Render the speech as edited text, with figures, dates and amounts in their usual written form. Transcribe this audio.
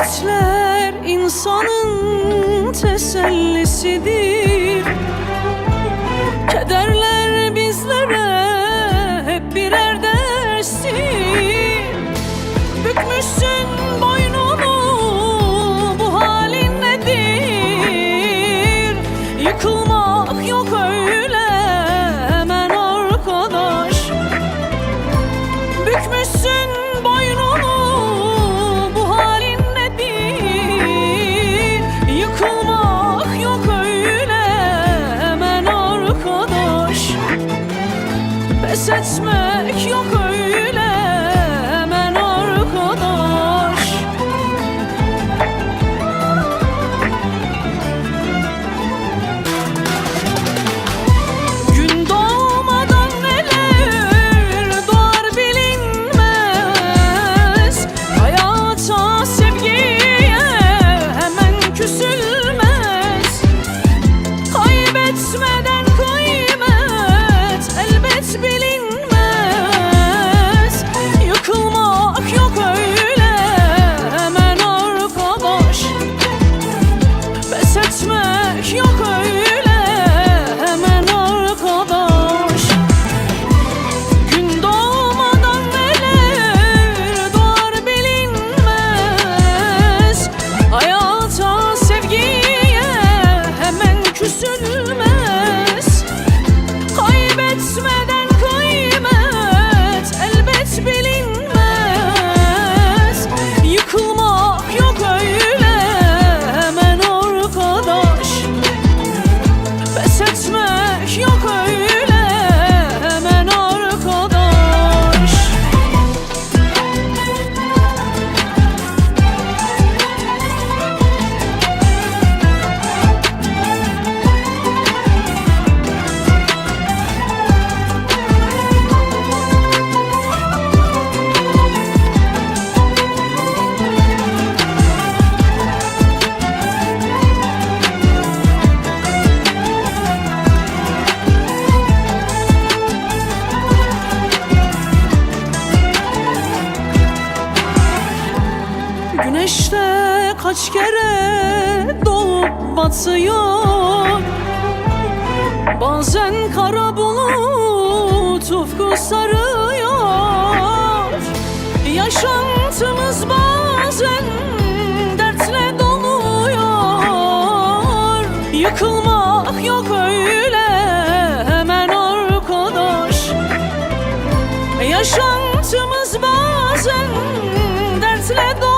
Hasretler insanın tesellisidir. Kederler bizlere hep birer derstir. Bükmüşsün boynunu, bu halin nedir? Yıkılmak yok öyle hemen arkadaş. Bükmüşsün boynunu, bu halin nedir? Yıkılmak yok öyle hemen arkadaş. Pes etmek yok öyle hemen arkadaş. Gün doğmadan neler doğar bilinmez. Hayata, sevgiye hemen küsülmez. Kaybetmeden kıymet elbet bilinmez. Yıkılmak yok öyle hemen arkadaş. Pes etmek yok öyle hemen arkadaş. Gün doğmadan neler doğar bilinmez. Hayata, sevgiye hemen küsülmez. Kaybetmeden kıymet elbet bilinmez. Yıkılmak yok öyle hemen arkadaş. Pes etmek yok öyle hemen arkadaş. Güneşte kaç kere doğup batıyor. Bazen kara bulut ufku sarıyor. Yaşantımız bazen dertle doluyor. Yıkılmak yok öyle hemen arkadaş. Yaşantımız bazen dertle doluyor.